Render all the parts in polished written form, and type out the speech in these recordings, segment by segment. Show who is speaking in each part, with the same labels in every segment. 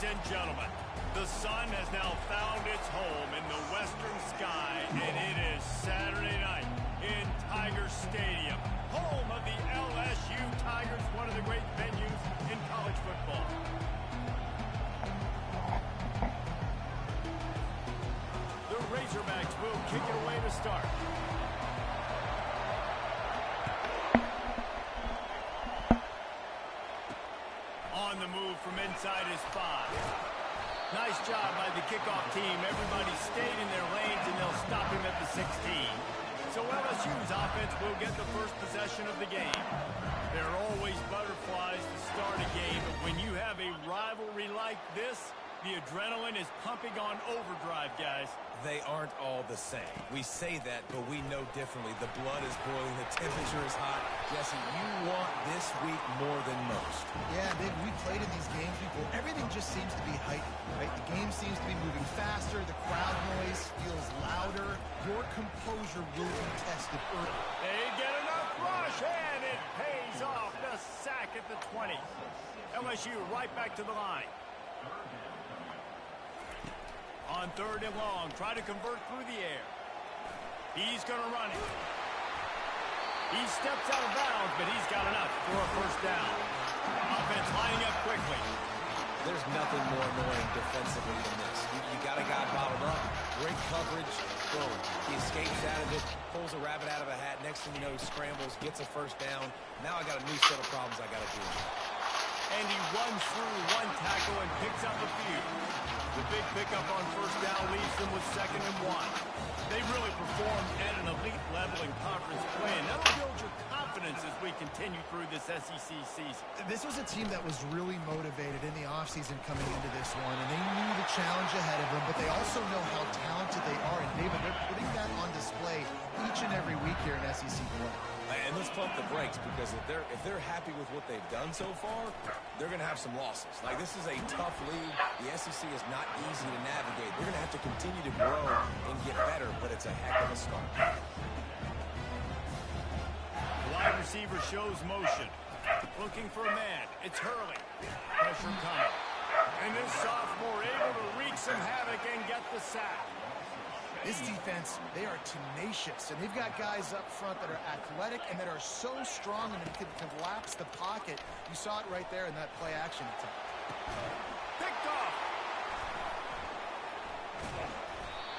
Speaker 1: Ladies and gentlemen, the sun has now found its home in the western sky, and it is Saturday night in Tiger Stadium, home of the LSU Tigers, one of the great venues in college football. The Razorbacks will kick it away to start. On the move from inside his 5. Nice job by the kickoff team. Everybody stayed in their lanes, and they'll stop him at the 16. So LSU's offense will get the first possession of the game. There are always butterflies to start a game, but when you have a rivalry like this, the adrenaline is pumping on overdrive, guys.
Speaker 2: They aren't all the same. We say that, but we know differently. The blood is boiling. The temperature is hot. Jesse, you want this week more than most.
Speaker 3: Yeah, Dave, we played in these games before. Everything just seems to be heightened, right? The game seems to be moving faster. The crowd noise feels louder. Your composure will be tested early.
Speaker 1: They get enough rush, and it pays off. The sack at the 20. LSU right back to the line. On 3rd and long, try to convert through the air. He's going to run it. He steps out of bounds, but he's got enough for a first down. Offense lining up quickly.
Speaker 2: There's nothing more annoying defensively than this. You got a guy bottled up. Great coverage. Boom. He escapes out of it, pulls a rabbit out of a hat. Next thing you know, he scrambles, gets a first down. Now I got a new set of problems I got to deal with.
Speaker 1: And he runs through one tackle and picks up a few. The big pickup on first down leaves them with 2nd and 1. They really performed at an elite level in conference play, and that'll build your confidence as we continue through this SEC season.
Speaker 3: This was a team that was really motivated in the offseason coming into this one, and they knew the challenge ahead of them, but they also know how talented they are. And David, they're putting that on display each and every week here in SEC play.
Speaker 2: And let's pump the brakes, because if they're happy with what they've done so far, they're going to have some losses. Like, this is a tough league. The SEC is not easy to navigate. They're going to have to continue to grow and get better, but it's a heck of a start.
Speaker 1: Wide receiver shows motion. Looking for a man. It's Hurley. Pressure coming. And this sophomore able to wreak some havoc and get the sack.
Speaker 3: This defense, they are tenacious, and they've got guys up front that are athletic and that are so strong and can collapse the pocket. You saw it right there in that play action attempt.
Speaker 1: Picked off.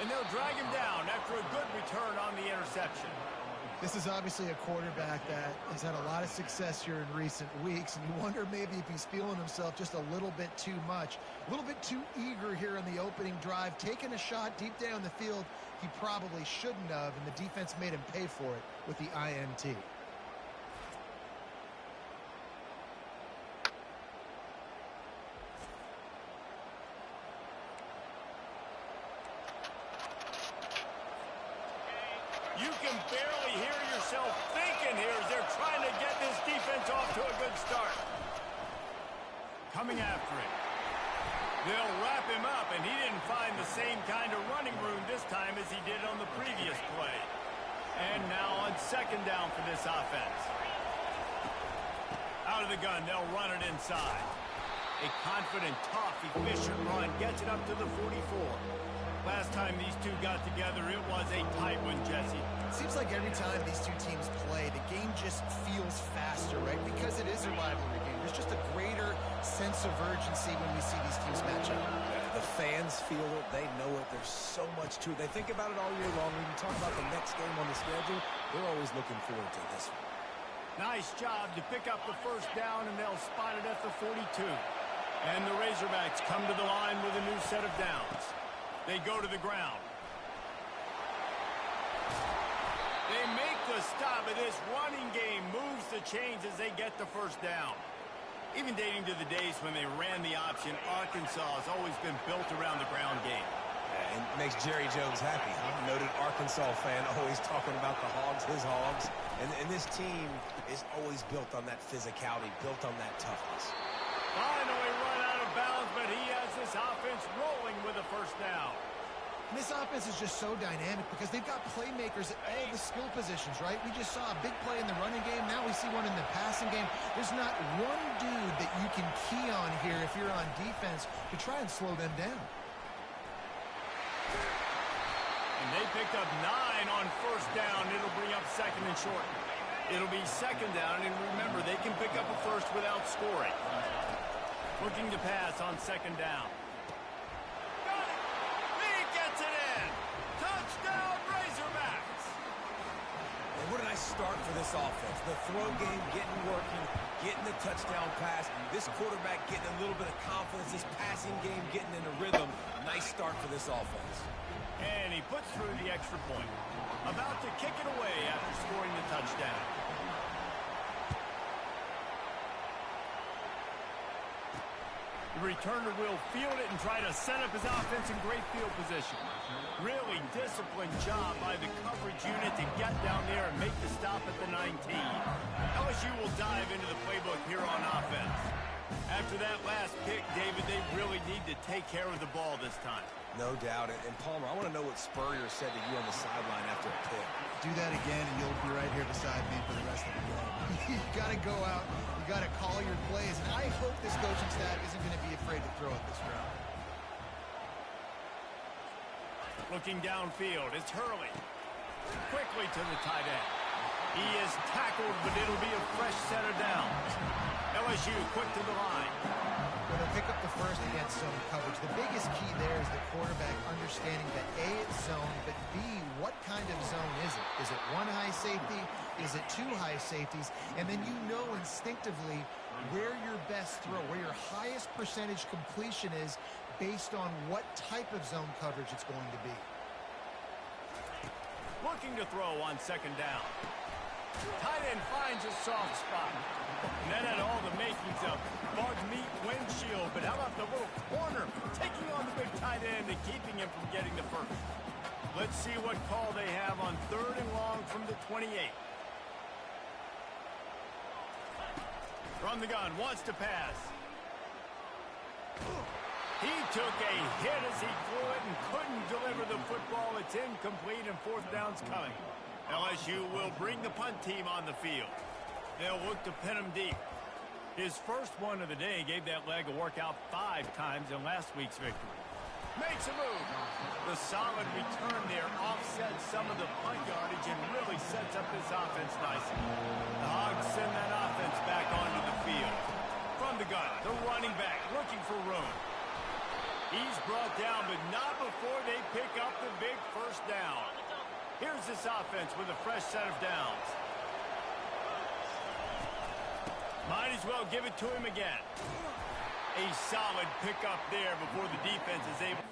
Speaker 1: And they'll drag him down after a good return on the interception.
Speaker 3: This is obviously a quarterback that has had a lot of success here in recent weeks, and you wonder maybe if he's feeling himself just a little bit too much, a little bit too eager here in the opening drive, taking a shot deep down the field he probably shouldn't have, and the defense made him pay for it with the INT.
Speaker 1: You can barely hear yourself thinking here as they're trying to get this defense off to a good start. Coming after it. They'll wrap him up, and he didn't find the same kind of running room this time as he did on the previous play. And now on 2nd down for this offense. Out of the gun, they'll run it inside. A confident, tough, efficient run gets it up to the 44. Last time these two got together, it was a tight one, Jesse.
Speaker 3: It seems like every time these two teams play, the game just feels faster, right? Because it is a rivalry game. There's just a greater sense of urgency when we see these teams match up.
Speaker 2: The fans feel it. They know it. There's so much to it. They think about it all year long. When you talk about the next game on the schedule, they're always looking forward to this one.
Speaker 1: Nice job to pick up the first down, and they'll spot it at the 42. And the Razorbacks come to the line with a new set of downs. They go to the ground. They make the stop, and this running game moves the chains as they get the first down. Even dating to the days when they ran the option, Arkansas has always been built around the ground game.
Speaker 2: And it makes Jerry Jones happy, huh? Noted Arkansas fan, always talking about the Hogs, his Hogs. And this team is always built on that physicality, built on that toughness.
Speaker 1: Finally run out of bounds, but he has this offense rolling with a first down.
Speaker 3: And this offense is just so dynamic because they've got playmakers at all the skill positions, right? We just saw a big play in the running game. Now we see one in the passing game. There's not one dude that you can key on here if you're on defense to try and slow them down.
Speaker 1: And they picked up 9 on first down. It'll bring up second and short. It'll be second down, and remember, they can pick up a first without scoring. Looking to pass on second down. Got it! He gets it in! Touchdown, Razorbacks!
Speaker 2: And what a nice start for this offense. The throw game getting working, getting the touchdown pass. This quarterback getting a little bit of confidence. This passing game getting in a rhythm. Nice start for this offense.
Speaker 1: And he puts through the extra point. About to kick it away after scoring the touchdown. The returner will field it and try to set up his offense in great field position. Really disciplined job by the coverage unit to get down there and make the stop at the 19. LSU will dive into the playbook here on offense. After that last pick, David, they really need to take care of the ball this time.
Speaker 2: No doubt. And Palmer, I want to know what Spurrier said to you on the sideline after a pick.
Speaker 3: Do that again, and you'll be right here beside me for the rest of the game. You got to go out. You got to call your plays. And I hope this coaching staff isn't going to be afraid to throw it this round.
Speaker 1: Looking downfield, it's Hurley. Quickly to the tight end. He is tackled, but it'll be a fresh set of downs. LSU quick to the line.
Speaker 3: When they pick up the first against zone coverage, the biggest key there is the quarterback understanding that A, it's zone, but B, what kind of zone is it? Is it one high safety? Is it two high safeties? And then you know instinctively where your best throw, where your highest percentage completion is based on what type of zone coverage it's going to be.
Speaker 1: Looking to throw on second down. Tight end finds a soft spot. And that had all the makings of bug meat windshield. But how about the little corner taking on the big tight end and keeping him from getting the first? Let's see what call they have on third and long from the 28. From the gun, wants to pass. He took a hit as he threw it and couldn't deliver the football. It's incomplete and fourth down's coming. LSU will bring the punt team on the field. They'll look to pin him deep. His first one of the day gave that leg a workout 5 times in last week's victory. Makes a move. The solid return there offsets some of the punt yardage and really sets up this offense nicely. The Hogs send that offense back onto the field. From the gun, the running back looking for room. He's brought down, but not before they pick up the big first down. Here's this offense with a fresh set of downs. Might as well give it to him again. A solid pickup there before the defense is able.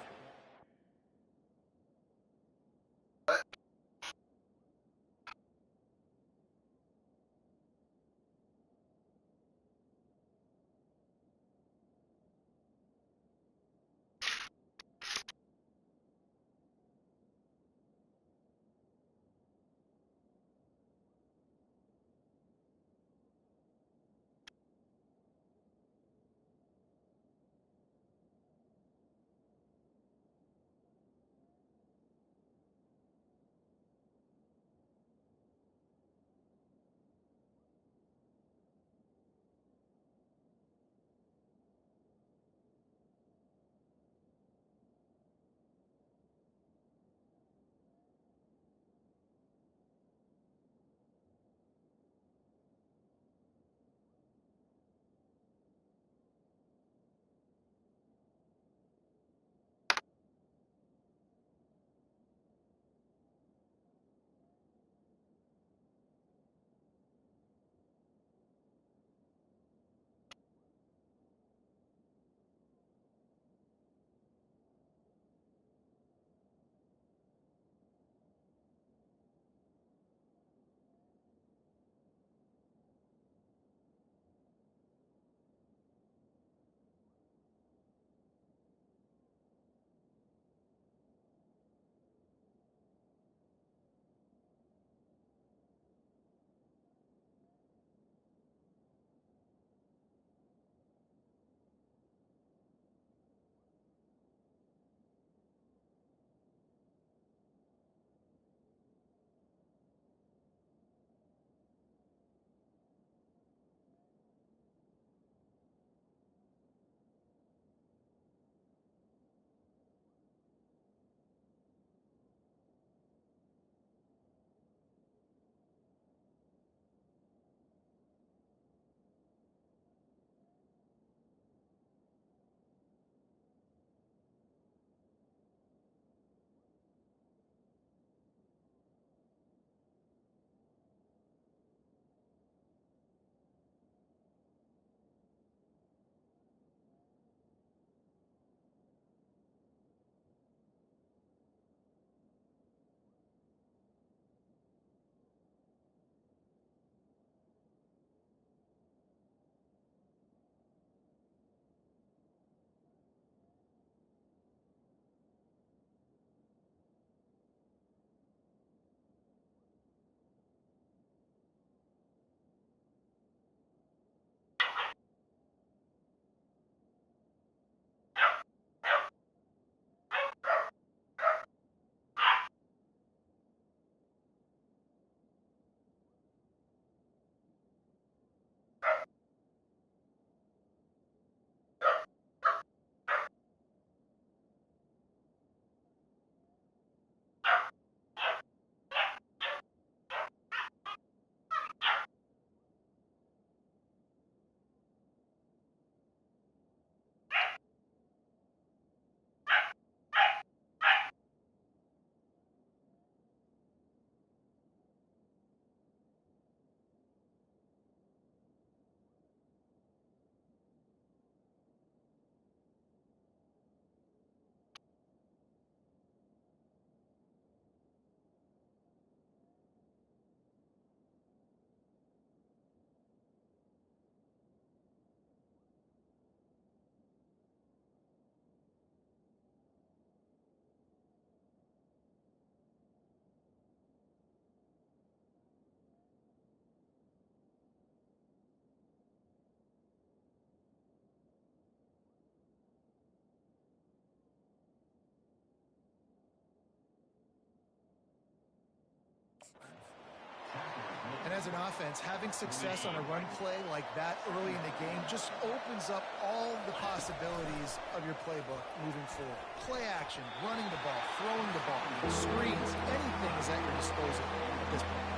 Speaker 3: as an offense, having success on a run play like that early in the game just opens up all the possibilities of your playbook moving forward. Play action, running the ball, throwing the ball, screens, anything is at your disposal at this point.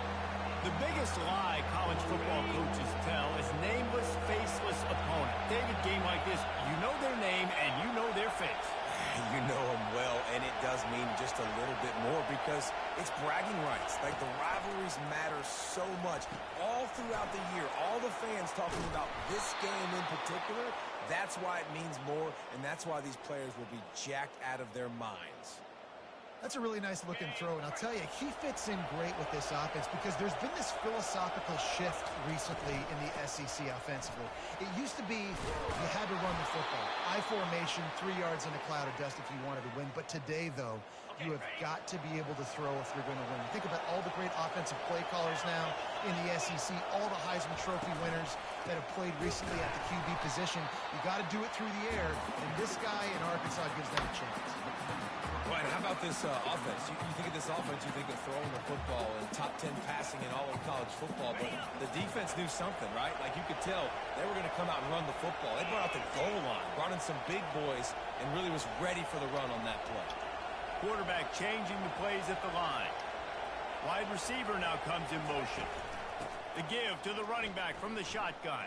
Speaker 1: The biggest lie college football coaches tell is nameless, faceless opponent. David, game like this, you know their name and you know their face.
Speaker 2: You know them well, and it does mean just a little bit more because it's bragging rights. Like, the rivalries matter so much. All throughout the year, all the fans talking about this game in particular, that's why it means more, and that's why these players will be jacked out of their minds.
Speaker 3: That's a really nice looking throw, and I'll tell you, he fits in great with this offense because there's been this philosophical shift recently in the SEC offensively. It used to be you had to run the football. I formation, 3 yards in a cloud of dust if you wanted to win. But today, though, you have got to be able to throw if you're going to win. Think about all the great offensive play callers now in the SEC, all the Heisman Trophy winners that have played recently at the QB position. You got to do it through the air, and this guy in Arkansas gives them a chance.
Speaker 2: Right, how about this offense? You think of this offense, you think of throwing the football and top 10 passing in all of college football, but the defense knew something, right? Like, you could tell they were going to come out and run the football. They brought out the goal line, brought in some big boys, and really was ready for the run on that play.
Speaker 1: Quarterback changing the plays at the line. Wide receiver now comes in motion. The give to the running back from the shotgun.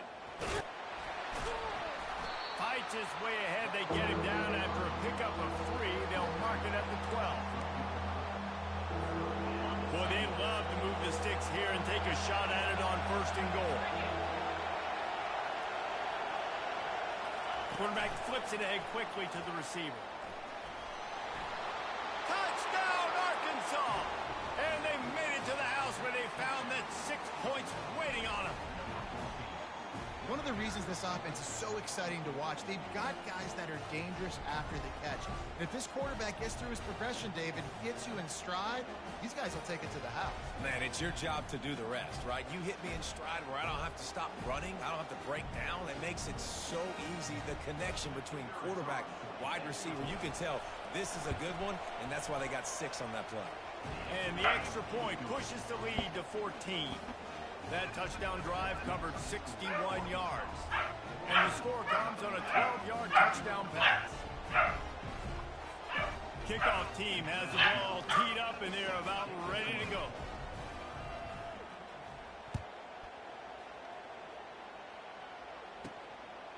Speaker 1: Fights his way ahead. They get him down after a pickup of 3. They'll mark it at the 12. Boy, they'd love to move the sticks here and take a shot at it on 1st and goal. Quarterback flips it ahead quickly to the receiver. Touchdown, Arkansas! And they made it to the house where they found that 6 points waiting on them.
Speaker 3: One of the reasons this offense is so exciting to watch, they've got guys that are dangerous after the catch. And if this quarterback gets through his progression, David, gets you in stride, these guys will take it to the house.
Speaker 2: Man, it's your job to do the rest, right? You hit me in stride where I don't have to stop running. I don't have to break down. It makes it so easy. The connection between quarterback, wide receiver, you can tell this is a good one, and that's why they got 6 on that play.
Speaker 1: And the extra point pushes the lead to 14. That touchdown drive covered 61 yards. And the score comes on a 12-yard touchdown pass. Kickoff team has the ball teed up, and they're about ready to go.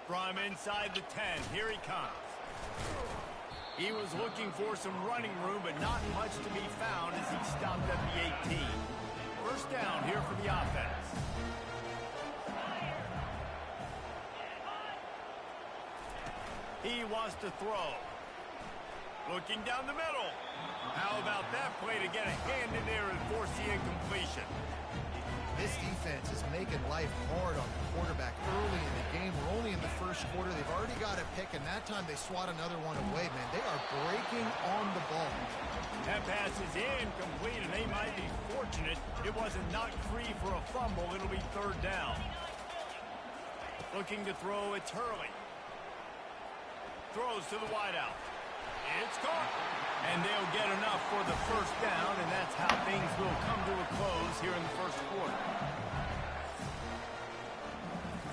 Speaker 1: From inside the 10, here he comes. He was looking for some running room, but not much to be found as he stopped at the 18. First down here for the offense. He wants to throw. Looking down the middle. How about that play to get a hand in there and force the incompletion?
Speaker 3: This defense is making life hard on the quarterback early in the game. We're only in the first quarter. They've already got a pick, and that time they swat another one away, man. They are breaking on the ball.
Speaker 1: That pass is incomplete, and they might be fortunate it wasn't knocked free for a fumble. It'll be 3rd down. Looking to throw, it's Hurley. Throws to the wideout. It's caught. And they'll get enough for the first down, and that's how things will come to a close here in the first quarter.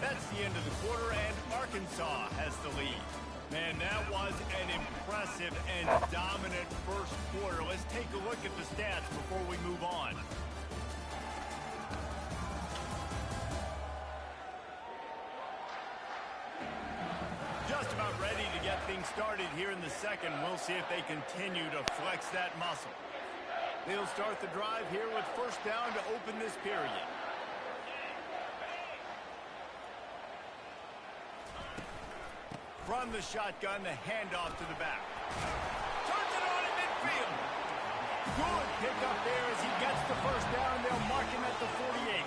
Speaker 1: That's the end of the quarter, and Arkansas has the lead. Man, that was an impressive and dominant first quarter. Let's take a look at the stats before we move on. Just about ready to get things started here in the second. We'll see if they continue to flex that muscle. They'll start the drive here with first down to open this period. From the shotgun, the handoff to the back. Turns it on in midfield. Good pickup there as he gets the first down. They'll mark him at the 48.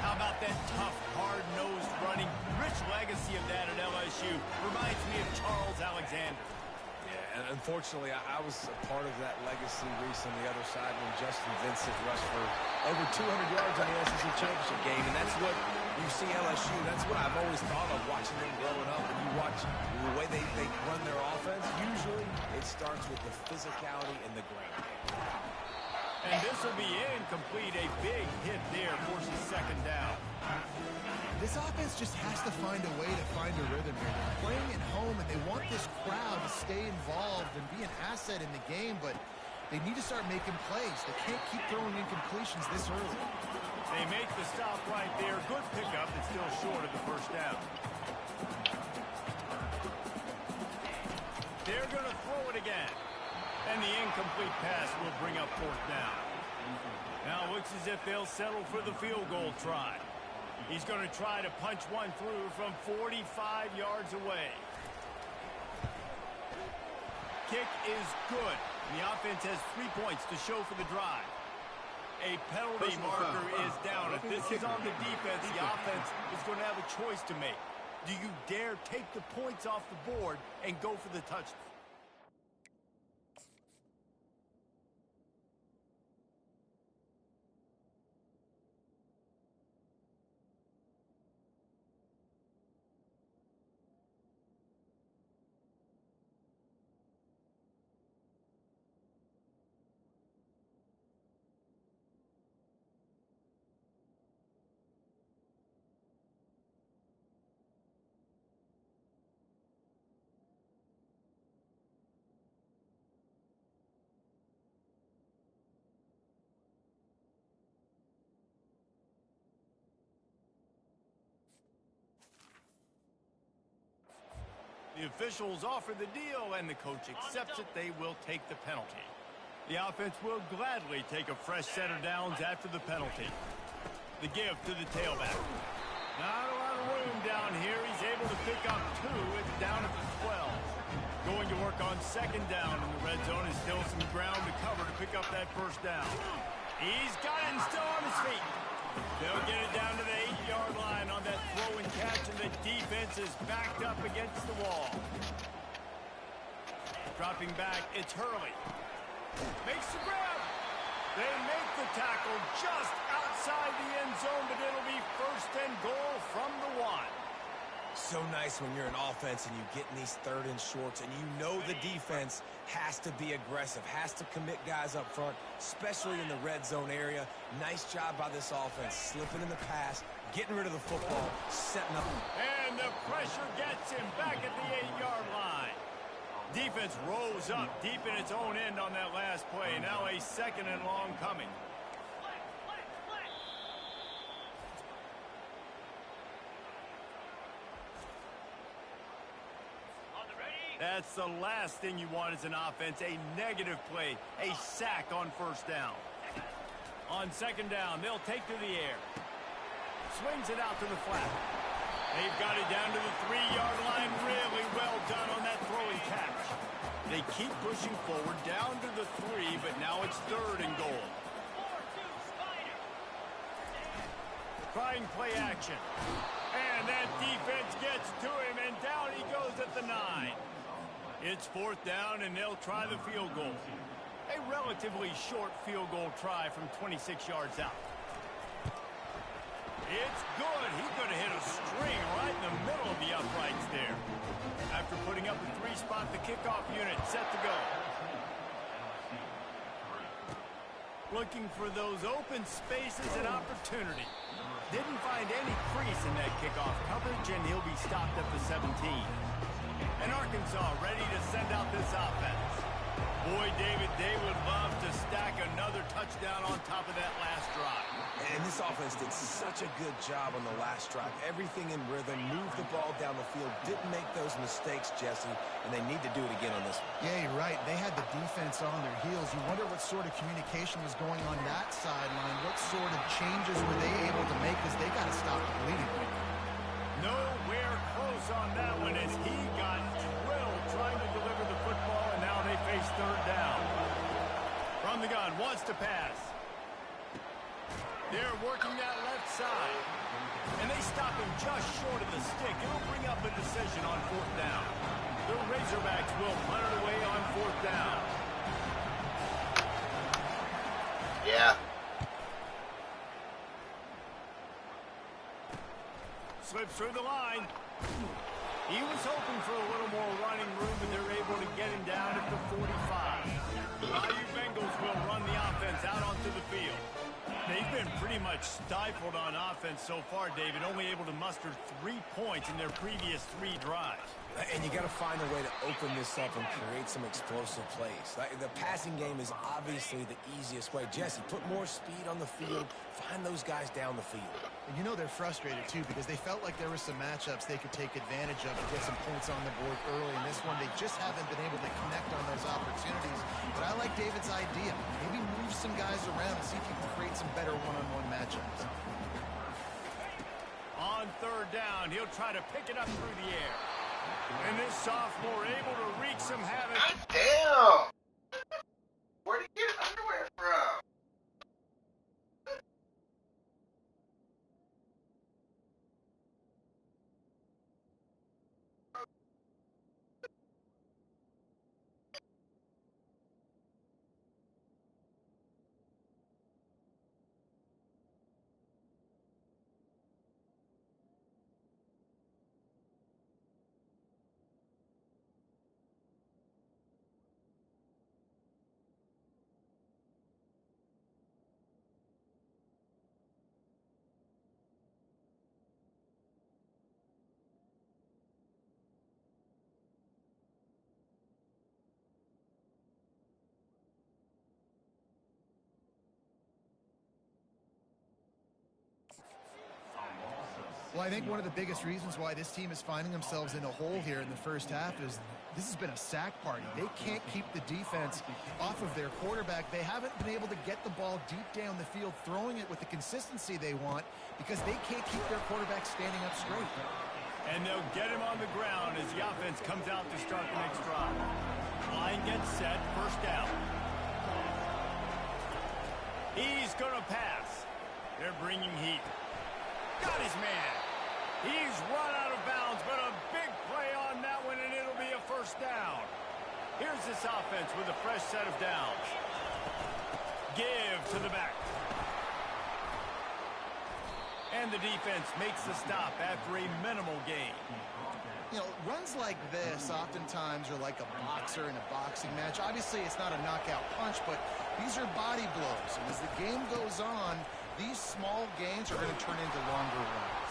Speaker 1: How about that tough, hard-nosed running? Rich legacy of that at LSU. Reminds me of Charles Alexander.
Speaker 2: Yeah, and unfortunately, I was a part of that legacy, Reese, on the other side when Justin Vincent rushed for over 200 yards in the SEC championship game, and that's what you see LSU. That's what I've always thought of watching them growing up. And you watch the way they run their offense, usually it starts with the physicality and the ground game.
Speaker 1: And this will be incomplete. A big hit there forces second down.
Speaker 3: This offense just has to find a way to find a rhythm here. They're playing at home, and they want this crowd to stay involved and be an asset in the game, but they need to start making plays. They can't keep throwing incompletions this early.
Speaker 1: They make the stop right there. Good pickup. It's still short of the first down. They're going to throw it again. And the incomplete pass will bring up fourth down. Now it looks as if they'll settle for the field goal try. He's going to try to punch one through from 45 yards away. Kick is good. The offense has 3 points to show for the drive. A penalty marker is down. If this is on the defense, the offense is going to have a choice to make. Do you dare take the points off the board and go for the touchdown? The officials offer the deal, and the coach accepts it. They will take the penalty. The offense will gladly take a fresh set of downs after the penalty. The give to the tailback. Not a lot of room down here. He's able to pick up 2. It's down at the 12. Going to work on second down in the red zone. Is still some ground to cover to pick up that first down. He's got it and still on his feet. They'll get it down to the 8-yard line on that throw and catch, and the defense is backed up against the wall. Dropping back, it's Hurley. Makes the grab. They make the tackle just outside the end zone, but it'll be first and goal from the 1.
Speaker 2: So nice when you're an offense and you get in these third and shorts and you know the defense has to be aggressive, has to commit guys up front, especially in the red zone area. Nice job by this offense, slipping in the pass, getting rid of the football, setting up.
Speaker 1: And the pressure gets him back at the 8-yard line. Defense rose up deep in its own end on that last play. Now a second and long coming. That's the last thing you want as an offense, a negative play, a sack on first down. On second down, they'll take to the air. Swings it out to the flat. They've got it down to the 3-yard line. Really well done on that throw and catch. They keep pushing forward down to the 3, but now it's third and goal. Trying play action. And that defense gets to him, and down he goes at the 9. It's fourth down, and they'll try the field goal. A relatively short field goal try from 26 yards out. It's good. He's going to hit a string right in the middle of the uprights there. After putting up a 3-spot, the kickoff unit set to go. Looking for those open spaces and opportunity. Didn't find any crease in that kickoff coverage, and he'll be stopped at the 17. And Arkansas ready to send out this offense. Boy, David, they would love to stack another touchdown on top of that last drive.
Speaker 2: And this offense did such a good job on the last drive. Everything in rhythm, moved the ball down the field, didn't make those mistakes, Jesse, and they need to do it again on this one.
Speaker 3: Yeah, you're right. They had the defense on their heels. You wonder what sort of communication was going on that sideline. What sort of changes were they able to make, because they got to stop the bleeding.
Speaker 1: Nowhere close on that one as he got drilled trying to deliver the football, and now they face third down. From the gun, wants to pass. They're working that left side. And they stop him just short of the stick. It'll bring up a decision on fourth down. The Razorbacks will punt it away on fourth down.
Speaker 4: Yeah.
Speaker 1: Slips through the line. He was hoping for a little more running room, but they're able to get him down at the 45. The Bengals will run the offense out on pretty much stifled on offense so far, David. Only able to muster 3 points in their previous 3 drives.
Speaker 2: And you got to find a way to open this up and create some explosive plays. The passing game is obviously the easiest way. Jesse, put more speed on the field. Find those guys down the field.
Speaker 3: And you know they're frustrated, too, because they felt like there were some matchups they could take advantage of to get some points on the board early. In this one, they just haven't been able to connect on those opportunities. But I like David's idea. Maybe move some guys around and see if you can create some better one-on-one matchups.
Speaker 1: On third down, he'll try to pick it up through the air. And this sophomore able to wreak some havoc.
Speaker 4: God damn! Where did you get underwear from?
Speaker 3: Well, I think one of the biggest reasons why this team is finding themselves in a hole here in the first half is this has been a sack party. They can't keep the defense off of their quarterback. They haven't been able to get the ball deep down the field, throwing it with the consistency they want because they can't keep their quarterback standing up straight.
Speaker 1: And they'll get him on the ground as the offense comes out to start the next drive. Line gets set, first down. He's going to pass. They're bringing heat. Got his man. He's run out of bounds, but a big play on that one, and it'll be a first down. Here's this offense with a fresh set of downs. Give to the back. And the defense makes the stop after a minimal gain.
Speaker 3: You know, runs like this oftentimes are like a boxer in a boxing match. Obviously, it's not a knockout punch, but these are body blows. And as the game goes on, these small gains are going to turn into longer runs.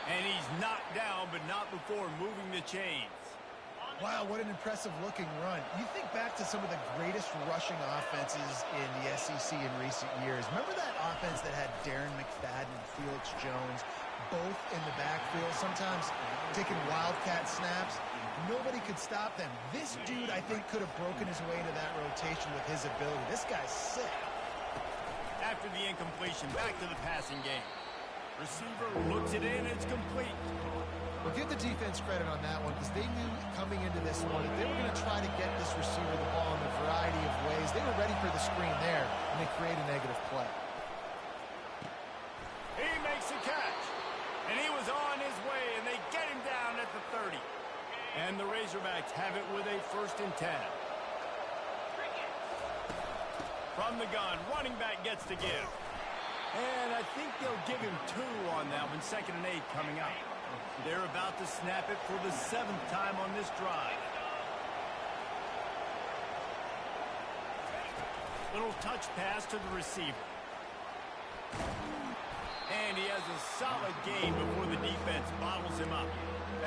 Speaker 1: And he's knocked down, but not before moving the chains.
Speaker 3: Wow, what an impressive-looking run. You think back to some of the greatest rushing offenses in the SEC in recent years. Remember that offense that had Darren McFadden and Felix Jones both in the backfield, sometimes taking wildcat snaps? Nobody could stop them. This dude, I think, could have broken his way into that rotation with his ability. This guy's sick.
Speaker 1: After the incompletion, back to the passing game. Receiver looks it in, it's complete.
Speaker 3: Well, give the defense credit on that one because they knew coming into this one that they were going to try to get this receiver the ball in a variety of ways. They were ready for the screen there, and they create a negative play.
Speaker 1: He makes a catch, and he was on his way, and they get him down at the 30. And the Razorbacks have it with a 1st and 10. From the gun, running back gets to give. And I think they'll give him 2 on that one, 2nd and 8 coming up. They're about to snap it for the 7th time on this drive. Little touch pass to the receiver. And he has a solid gain before the defense bottles him up.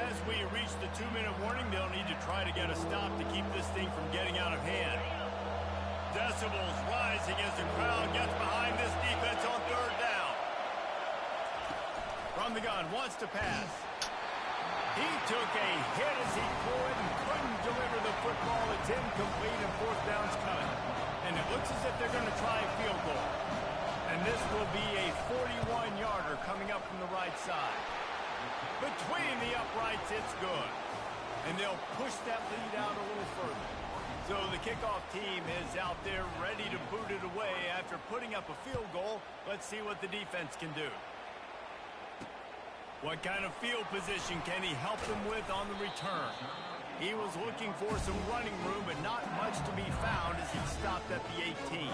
Speaker 1: As we reach the 2-minute warning, they'll need to try to get a stop to keep this thing from getting out of hand. Decibels rising as the crowd gets behind this defense on 3rd down. From the gun, wants to pass. He took a hit as he threw it and couldn't deliver the football. It's incomplete and 4th down's coming. And it looks as if they're going to try a field goal. And this will be a 41-yarder coming up from the right side. Between the uprights, it's good. And they'll push that lead out a little further. So the kickoff team is out there ready to boot it away after putting up a field goal. Let's see what the defense can do. What kind of field position can he help them with on the return? He was looking for some running room, but not much to be found as he stopped at the 18.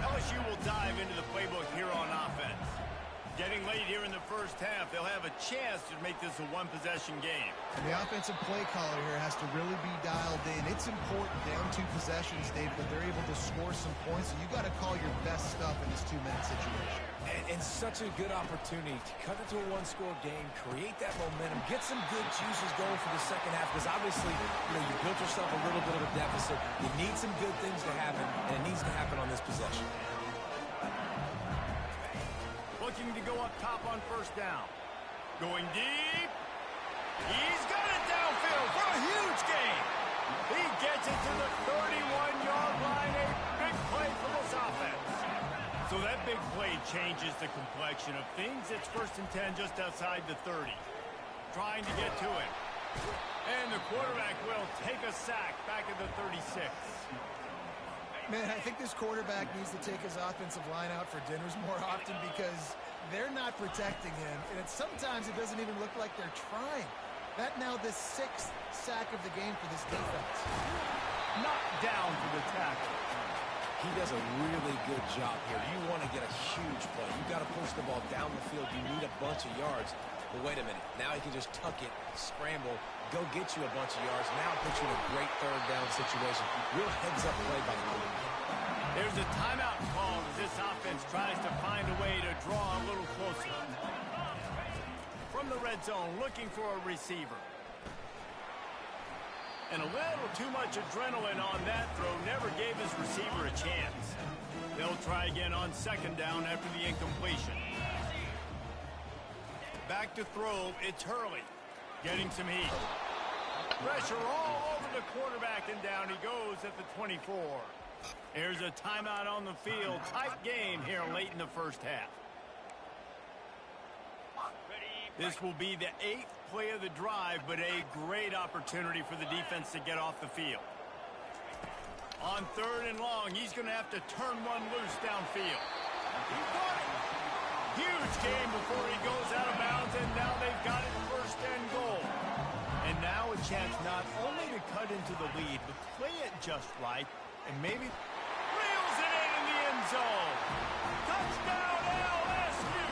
Speaker 1: LSU will dive into the playbook here on offense. Getting late here in the first half, they'll have a chance to make this a one-possession game.
Speaker 3: And the offensive play caller here has to really be dialed in. It's important down 2 possessions, David, that they're able to score some points. So you got to call your best stuff in this 2-minute situation.
Speaker 2: And such a good opportunity to cut it to a one-score game, create that momentum, get some good juices going for the second half, because obviously, you built yourself a little bit of a deficit. You need some good things to happen, and it needs to happen on this possession.
Speaker 1: Looking to go up top on first down. Going deep. He's got it downfield for a huge gain. He gets it to the 31-yard line. A big play for this offense. So that big play changes the complexion of things. It's 1st and 10 just outside the 30. Trying to get to it. And the quarterback will take a sack back at the 36.
Speaker 3: Man, I think this quarterback needs to take his offensive line out for dinners more often because they're not protecting him. And sometimes it doesn't even look like they're trying. That now the 6th sack of the game for this defense.
Speaker 1: Knocked down for the tackle.
Speaker 2: He does a really good job here. You want to get a huge play. You got to push the ball down the field. You need a bunch of yards. But wait a minute. Now he can just tuck it, scramble, go get you a bunch of yards. Now put you in a great 3rd down situation. Real heads-up play by the quarterback.
Speaker 1: There's a timeout call as this offense tries to find a way to draw a little closer. From the red zone, looking for a receiver. And a little too much adrenaline on that throw never gave his receiver a chance. They'll try again on 2nd down after the incompletion. Back to throw, it's Hurley. Getting some heat. Pressure all over the quarterback, and down he goes at the 24. Here's a timeout on the field. Tight game here late in the first half. This will be the 8th play of the drive, but a great opportunity for the defense to get off the field. On 3rd and long, he's going to have to turn one loose downfield. He got it. Huge game before he goes out of bounds, and now they've got it 1st and goal. And now a chance not only to cut into the lead, but play it just right, and maybe reels it in the end zone. Touchdown, LSU!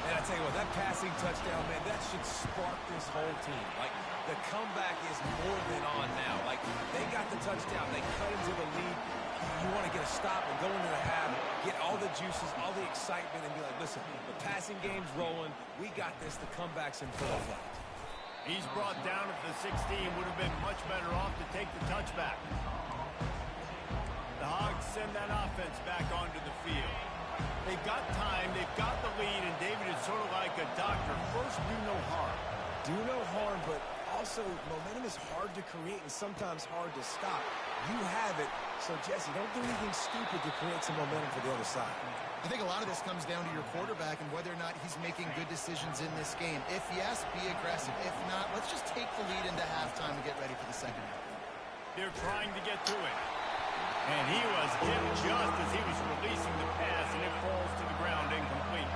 Speaker 2: And I tell you what, that passing touchdown, man, that should spark this whole team. Like, the comeback is more than on now. Like, they got the touchdown. They cut into the lead. You want to get a stop and go into the half, get all the juices, all the excitement, and be like, listen, the passing game's rolling. We got this. The comeback's in full effect.
Speaker 1: He's brought down at the 16. Would have been much better off to take the touchback. The Hogs send that offense back onto the field. They've got time. They've got the lead, and David is sort of like a doctor. First, do no harm.
Speaker 2: Do no harm, but also momentum is hard to create and sometimes hard to stop. You have it, so Jesse, don't do anything stupid to create some momentum for the other side.
Speaker 3: I think a lot of this comes down to your quarterback and whether or not he's making good decisions in this game. If yes, be aggressive. If not, let's just take the lead into halftime and get ready for the second half.
Speaker 1: They're trying to get to it. And he was hit just as he was releasing the pass, and it falls to the ground incomplete.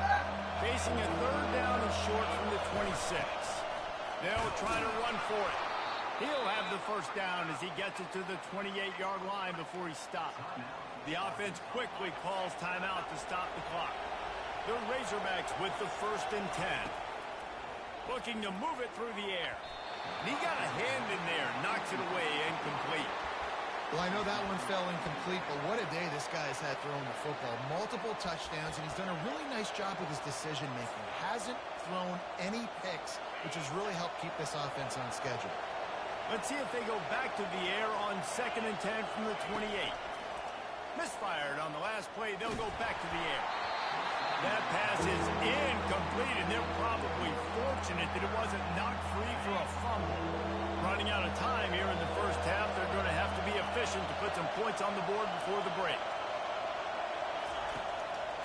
Speaker 1: Facing a 3rd down and short from the 26. They'll try to run for it. He'll have the 1st down as he gets it to the 28-yard line before he stopped. The offense quickly calls timeout to stop the clock. The Razorbacks with the 1st and 10. Looking to move it through the air. And he got a hand in there, knocks it away, incomplete.
Speaker 3: Well, I know that one fell incomplete, but what a day this guy's had throwing the football. Multiple touchdowns, and he's done a really nice job with his decision-making. Hasn't thrown any picks, which has really helped keep this offense on schedule.
Speaker 1: Let's see if they go back to the air on 2nd and 10 from the 28. Misfired on the last play. They'll go back to the air. That pass is incomplete, and they're probably fortunate that it wasn't knocked free for a fumble. Running out of time here in the first half, they're going to have to be efficient to put some points on the board before the break.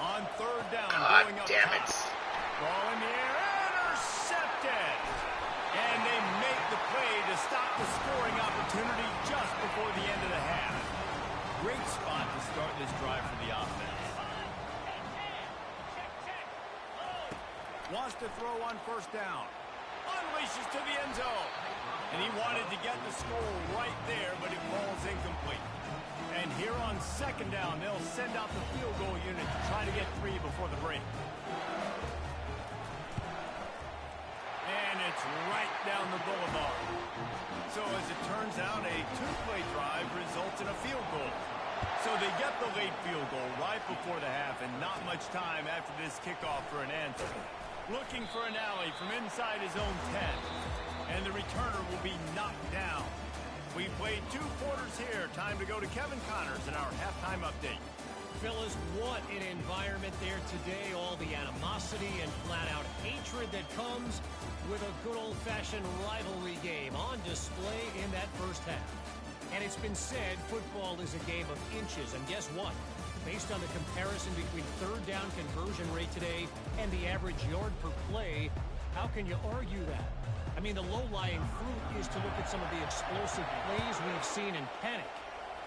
Speaker 1: On 3rd down, going up top. Ball in the air, intercepted! And they make the play to stop the scoring opportunity just before the end of the half. Great spot to start this drive for the offense. Wants to throw on 1st down. unleashes to the end zone. And he wanted to get the score right there, but it falls incomplete. And here on second down, they'll send out the field goal unit to try to get 3 before the break. And it's right down the boulevard. So as it turns out, a 2-play drive results in a field goal. So they get the late field goal right before the half, and not much time after this kickoff for an answer. Looking for an alley from inside his own 10. And the returner will be knocked down. We played 2 quarters here. Time to go to Kevin Connors in our halftime update.
Speaker 5: Fellas, what an environment there today. All the animosity and flat-out hatred that comes with a good old-fashioned rivalry game on display in that first half. And it's been said football is a game of inches. And guess what? Based on the comparison between third down conversion rate today and the average yard per play, how can you argue that? I mean, the low-lying fruit is to look at some of the explosive plays we've seen in panic.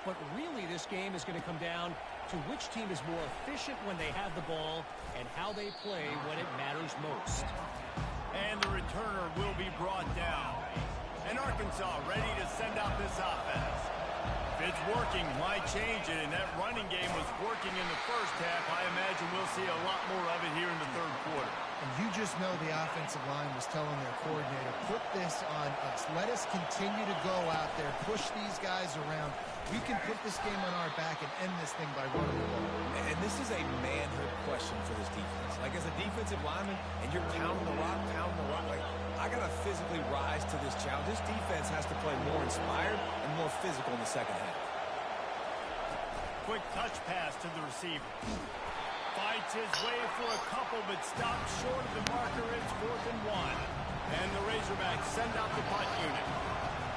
Speaker 5: But really, this game is going to come down to which team is more efficient when they have the ball and how they play when it matters most.
Speaker 1: And the returner will be brought down. And Arkansas ready to send out this offense. If it's working, why change it? And that running game was working in the first half. I imagine we'll see a lot more of it here in the third quarter.
Speaker 3: And you just know the offensive line was telling their coordinator, put this on us. Let us continue to go out there, push these guys around. We can put this game on our back and end this thing by running the ball.
Speaker 2: And this is a manhood question for this defense. Like, as a defensive lineman, and you're pounding the rock, like, I got to physically rise to this challenge. This defense has to play more inspired and more physical in the second half.
Speaker 1: Quick touch pass to the receiver. Fights his way for a couple, but stops short of the marker. It's 4th and 1. And the Razorbacks send out the punt unit.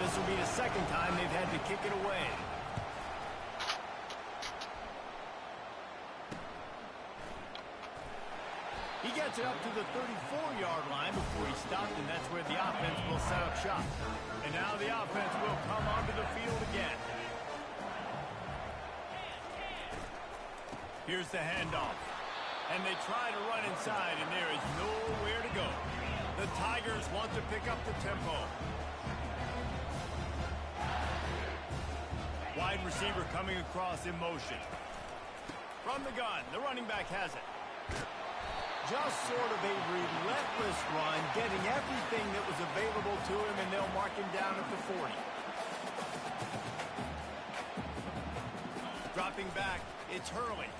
Speaker 1: This will be the second time they've had to kick it away. He gets it up to the 34-yard line before he stopped, and that's where the offense will set up shop. And now the offense will come onto the field again. Here's the handoff. And they try to run inside, and there is nowhere to go. The Tigers want to pick up the tempo. Wide receiver coming across in motion. From the gun, the running back has it. Just sort of a relentless run, getting everything that was available to him, and they'll mark him down at the 40. Dropping back, it's Hurley.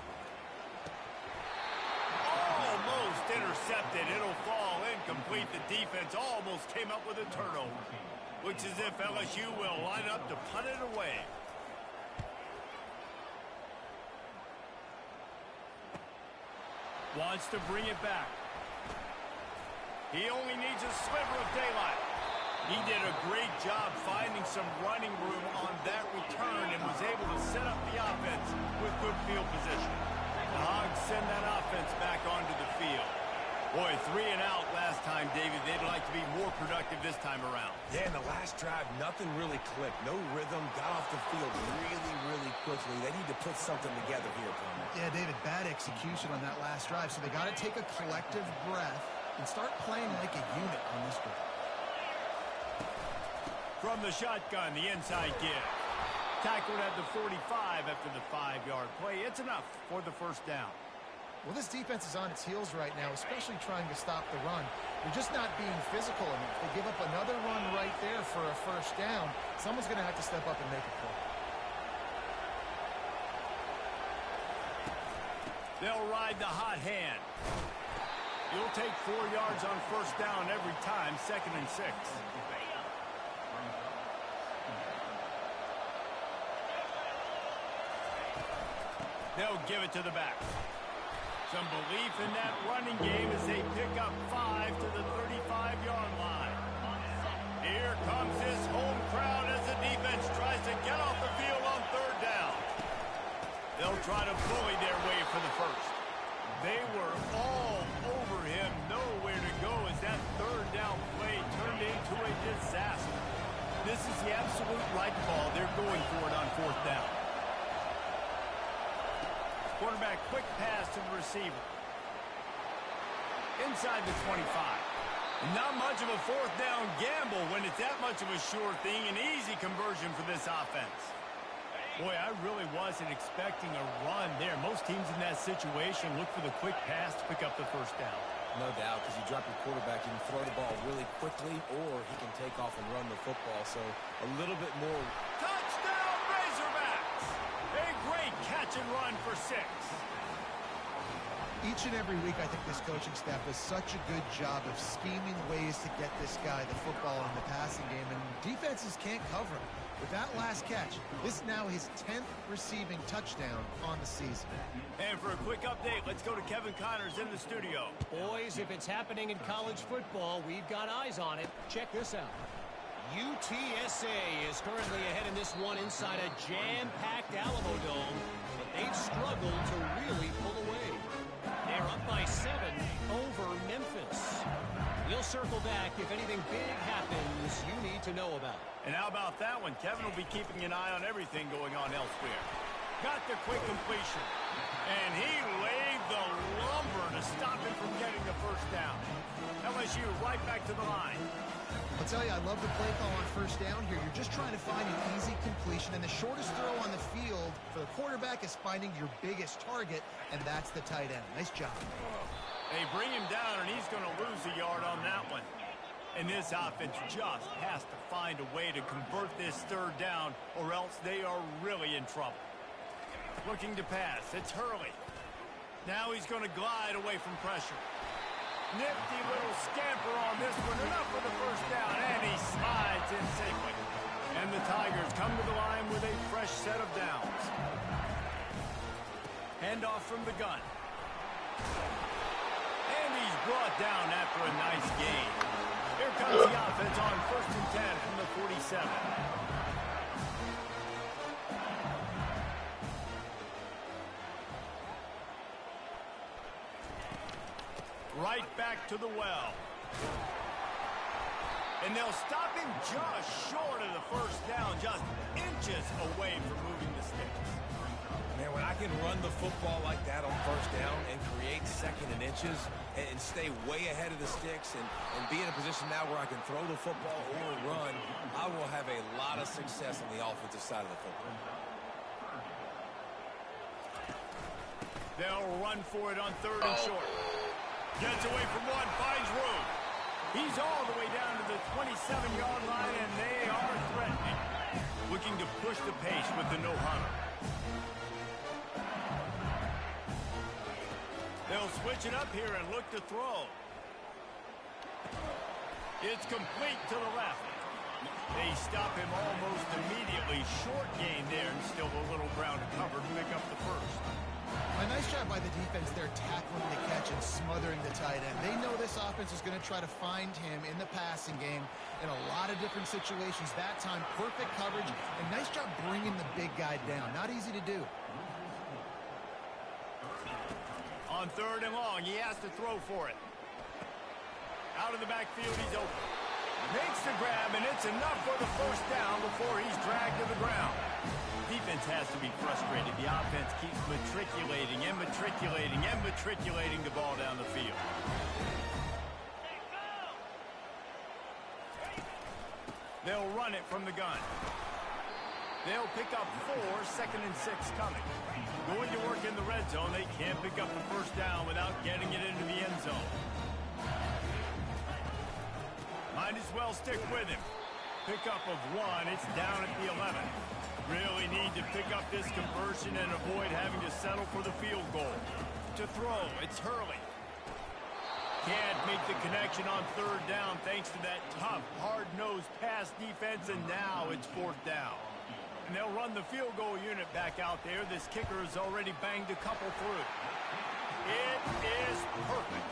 Speaker 1: Almost intercepted. It'll fall incomplete. The defense almost came up with a turnover. Looks as if LSU will line up to punt it away. Wants to bring it back. He only needs a sliver of daylight. He did a great job finding some running room on that return and was able to set up the offense with good field position. The Hogs send that offense back onto the field. Boy, 3 and out last time, David. They'd like to be more productive this time around.
Speaker 2: Yeah, in the last drive, nothing really clicked. No rhythm. Got off the field really quickly. They need to put something together here, Palmer.
Speaker 3: Yeah, David, bad execution on that last drive. So they got to take a collective breath and start playing like a unit on this one.
Speaker 1: From the shotgun, the inside give. Tackled at the 45 after the 5-yard play. It's enough for the first down.
Speaker 3: Well, this defense is on its heels right now, especially trying to stop the run. They're just not being physical enough. They give up another run right there for a first down. Someone's going to have to step up and make a play.
Speaker 1: They'll ride the hot hand. You'll take 4 yards on first down every time, 2nd and 6. They'll give it to the back. Some belief in that running game as they pick up 5 to the 35-yard line. Here comes this home crowd as the defense tries to get off the field on 3rd down. They'll try to bully their way for the first. They were all over him, nowhere to go as that 3rd down play turned into a disaster. This is the absolute right call. They're going for it on 4th down. Quarterback quick pass to the receiver. Inside the 25. Not much of a fourth down gamble when it's that much of a sure thing. An easy conversion for this offense. Boy, I really wasn't expecting a run there. Most teams in that situation look for the quick pass to pick up the first down.
Speaker 2: No doubt, because you drop your quarterback, you can throw the ball really quickly, or he can take off and run the football. So a little bit more.
Speaker 1: Touchdown, Razorbacks! A great catch and run for 6.
Speaker 3: Each and every week, I think this coaching staff does such a good job of scheming ways to get this guy the football in the passing game, and defenses can't cover him. With that last catch, this is now his 10th receiving touchdown on the season.
Speaker 1: And for a quick update, let's go to Kevin Connors in the studio.
Speaker 5: Boys, if it's happening in college football, we've got eyes on it. Check this out. UTSA is currently ahead in this one inside a jam-packed Alamo Dome, but they've struggled to really pull away. They're up by 7 over Memphis. We'll circle back if anything big happens you need to know about.
Speaker 1: And how about that one? Kevin will be keeping an eye on everything going on elsewhere. Got the quick completion. And he laid the lumber to stop him from getting the first down. LSU right back to the line.
Speaker 3: I'll tell you, I love the play call on first down here. You're just trying to find an easy completion, and the shortest throw on the field for the quarterback is finding your biggest target, and that's the tight end. Nice job.
Speaker 1: They bring him down, and he's going to lose a yard on that one. And this offense just has to find a way to convert this third down, or else they are really in trouble. Looking to pass. It's Hurley. Now he's going to glide away from pressure. Nifty little scamper on this one. Enough for the first down, and he slides in safely. And the Tigers come to the line with a fresh set of downs. Handoff from the gun. And he's brought down after a nice gain. Here comes the offense on 1st and 10 from the 47. Right back to the well. And they'll stop him just short of the first down, just inches away from moving the sticks.
Speaker 2: Man, when I can run the football like that on first down and create second and inches and stay way ahead of the sticks and be in a position now where I can throw the football or run, I will have a lot of success on the offensive side of the football.
Speaker 1: They'll run for it on 3rd and short. Gets away from one, finds room. He's all the way down to the 27-yard line, and they are threatening. Looking to push the pace with the no-huddle. They'll switch it up here and look to throw. It's complete to the left. They stop him almost immediately. Short gain there, and still a little ground to cover to pick up the first.
Speaker 3: A nice job by the defense there, tackling the catch and smothering the tight end. They know this offense is going to try to find him in the passing game in a lot of different situations. That time, perfect coverage, and nice job bringing the big guy down. Not easy to do.
Speaker 1: On 3rd and long, he has to throw for it. Out of the backfield, he's open. Makes the grab, and it's enough for the first down before he's dragged to the ground. Defense has to be frustrated. The offense keeps matriculating and matriculating and matriculating the ball down the field. They'll run it from the gun. They'll pick up 4, 2nd and 6 coming. Going to work in the red zone. They can't pick up the first down without getting it into the end zone. Might as well stick with him. Pickup of 1. It's down at the 11. Really need to pick up this conversion and avoid having to settle for the field goal. To throw, it's Hurley. Can't make the connection on 3rd down thanks to that tough, hard-nosed pass defense, and now it's 4th down. And they'll run the field goal unit back out there. This kicker has already banged a couple through. It is perfect.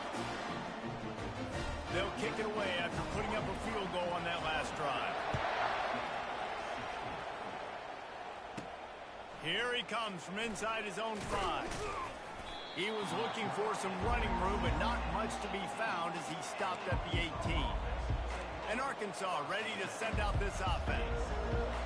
Speaker 1: They'll kick it away after putting up a field goal on that last drive. Here he comes from inside his own 5. He was looking for some running room, but not much to be found as he stopped at the 18. And Arkansas ready to send out this offense.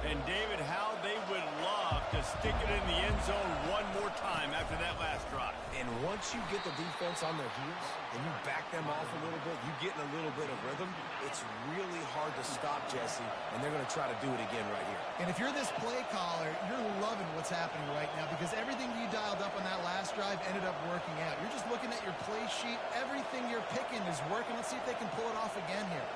Speaker 1: And David, how they would love to stick it in the end zone one more overtime after that last drive.
Speaker 2: And once you get the defense on their heels and you back them off a little bit, you get in a little bit of rhythm, it's really hard to stop, Jesse, and they're going to try to do it again right here.
Speaker 3: And if you're this play caller, you're loving what's happening right now because everything you dialed up on that last drive ended up working out. You're just looking at your play sheet. Everything you're picking is working. Let's see if they can pull it off again here.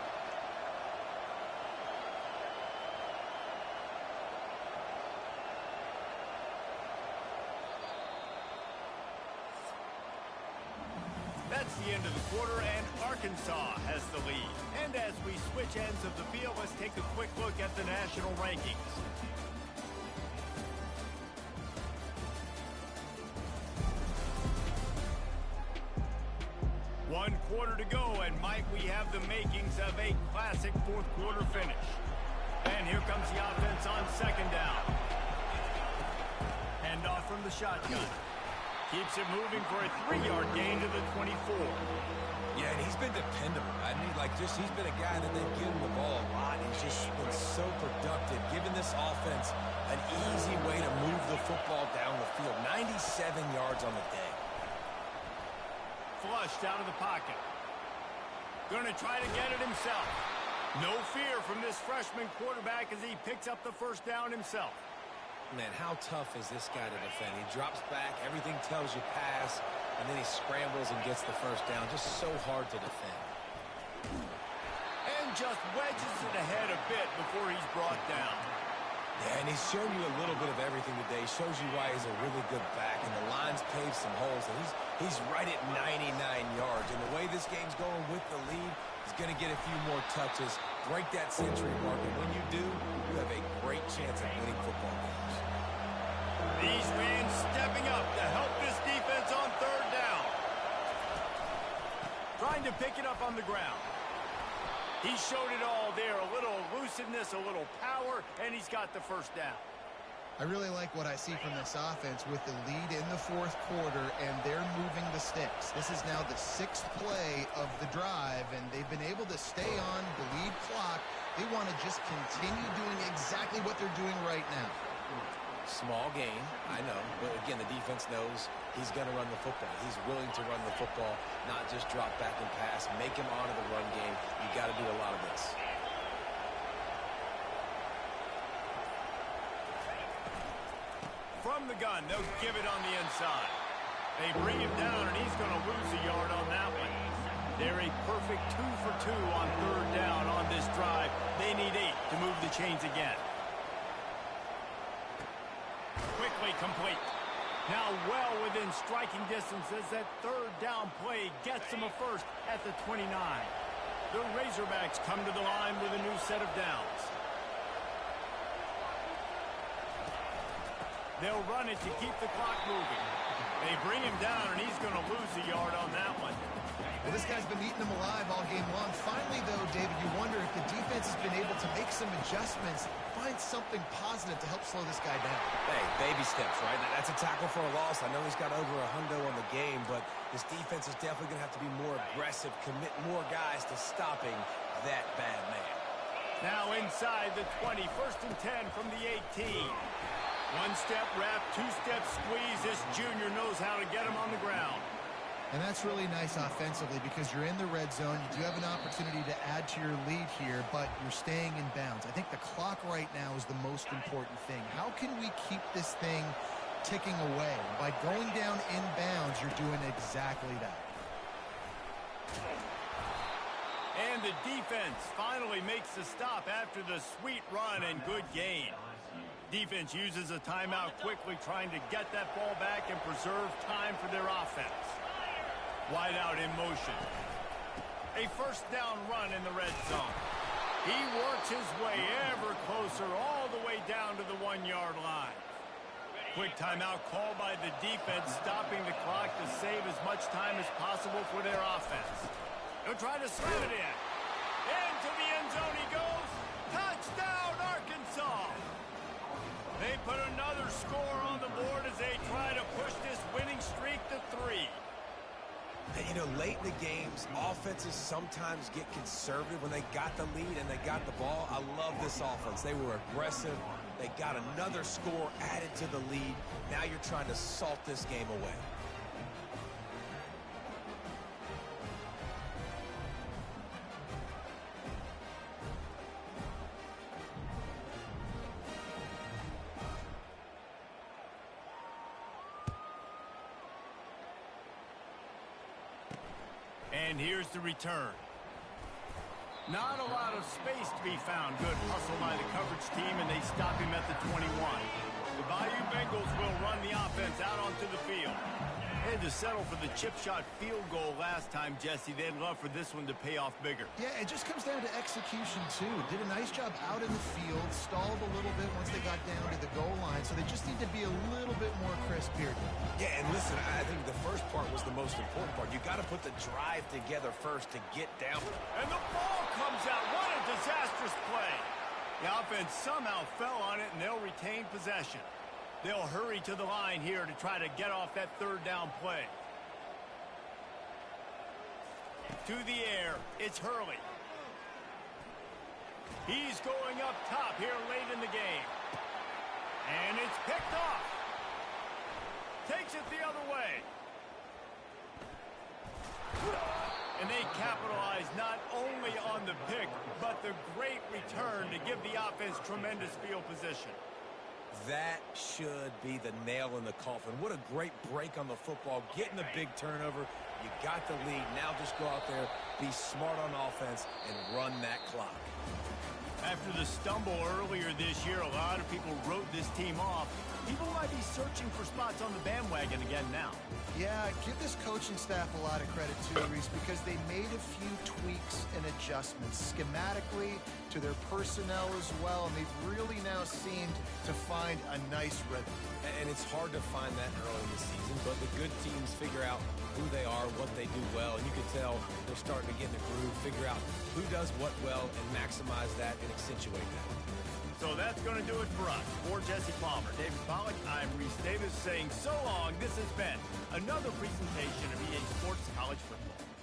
Speaker 1: That's the end of the quarter, and Arkansas has the lead. And as we switch ends of the field, let's take a quick look at the national rankings. One quarter to go, and Mike, we have the makings of a classic fourth quarter finish. And here comes the offense on second down. Hand off from the shotgun. Keeps it moving for a 3-yard gain to the 24.
Speaker 2: Yeah, and he's been dependable. I mean, he's been a guy that they've given the ball a lot. He's just been so productive, giving this offense an easy way to move the football down the field. 97 yards on the day.
Speaker 1: Flushed out of the pocket. Going to try to get it himself. No fear from this freshman quarterback as he picks up the first down himself.
Speaker 2: Man, how tough is this guy to defend? He drops back, everything tells you pass, and then he scrambles and gets the first down. Just so hard to defend.
Speaker 1: And just wedges it ahead a bit before he's brought down.
Speaker 2: Yeah, and he's shown you a little bit of everything today. He shows you why he's a really good back, and the line's paved some holes, and he's right at 99 yards. And the way this game's going with the lead, he's going to get a few more touches, break that century mark, and when you do, you have a great chance at winning football games.
Speaker 1: These men stepping up to help this defense on third down. Trying to pick it up on the ground. He showed it all there. A little elusiveness, a little power, and he's got the first down.
Speaker 3: I really like what I see from this offense with the lead in the fourth quarter, and they're moving the sticks. This is now the 6th play of the drive, and they've been able to stay on the lead clock. They want to just continue doing exactly what they're doing right now.
Speaker 2: Small gain, I know, but again, the defense knows he's going to run the football. He's willing to run the football, not just drop back and pass, make him onto the run game. You got to do a lot of this.
Speaker 1: From the gun, they'll give it on the inside. They bring him down, and he's going to lose a yard on that one. They're a perfect 2 for 2 on third down on this drive. They need 8 to move the chains again. Quickly complete. Now well within striking distance as that third down play gets them a first at the 29. The Razorbacks come to the line with a new set of downs. They'll run it to keep the clock moving. They bring him down, and he's going to lose a yard on that one.
Speaker 3: Well, this guy's been eating them alive all game long. Finally, though, David, you wonder if the defense has been able to make some adjustments, find something positive to help slow this guy down.
Speaker 2: Hey, baby steps, right? That's a tackle for a loss. I know he's got over $100 on the game, but this defense is definitely going to have to be more aggressive, commit more guys to stopping that bad man.
Speaker 1: Now inside the 20, 1st and 10 from the 18. One-step wrap, two-step squeeze. This junior knows how to get him on the ground.
Speaker 3: And that's really nice offensively because you're in the red zone. You do have an opportunity to add to your lead here, but you're staying in bounds. I think the clock right now is the most important thing. How can we keep this thing ticking away? By going down in bounds, you're doing exactly that.
Speaker 1: And the defense finally makes the stop after the sweet run and good gain. Defense uses a timeout quickly, trying to get that ball back and preserve time for their offense. Wide out in motion. A first down run in the red zone. He works his way ever closer all the way down to the 1-yard line. Quick timeout call by the defense, stopping the clock to save as much time as possible for their offense. They'll try to slam it in. Into the end zone he goes. Touchdown, Arkansas! They put another score on the board as they try to push this winning streak to 3.
Speaker 2: And, you know, late in the games, offenses sometimes get conservative when they got the lead and they got the ball. I love this offense. They were aggressive, They got another score added to the lead. Now you're trying to salt this game away.
Speaker 1: And here's the return. Not a lot of space to be found. Good hustle by the coverage team, and they stop him at the 21. The Bayou Bengals will run the offense out onto the field. They had to settle for the chip shot field goal last time, Jesse. They'd love for this one to pay off bigger.
Speaker 3: Yeah, it just comes down to execution, too. Did a nice job out in the field, stalled a little bit once they got down to the goal line, so they just need to be a little bit more crisp here.
Speaker 2: Yeah, and listen, I think the first part was the most important part. You got to put the drive together first to get down.
Speaker 1: And the ball comes out. What a disastrous play. The offense somehow fell on it, and they'll retain possession. They'll hurry to the line here to try to get off that third down play. To the air, it's Hurley. He's going up top here late in the game. And it's picked off. Takes it the other way. And they capitalize not only on the pick, but the great return to give the offense tremendous field position.
Speaker 2: That should be the nail in the coffin. What a great break on the football. Getting the big turnover. You got the lead. Now just go out there, be smart on offense, and run that clock.
Speaker 1: After the stumble earlier this year, a lot of people wrote this team off. People might be searching for spots on the bandwagon again now.
Speaker 3: Yeah, give this coaching staff a lot of credit too, Reese, because they made a few tweaks and adjustments schematically to their personnel as well, and they've really now seemed to find a nice rhythm.
Speaker 2: And it's hard to find that early in the season, but the good teams figure out who they are, what they do well, and you can tell they're starting to get in the groove, figure out who does what well, and maximize that and accentuate that.
Speaker 1: So that's going to do it for us. For Jesse Palmer, David Pollack, I'm Reese Davis saying so long. This has been another presentation of EA Sports College Football.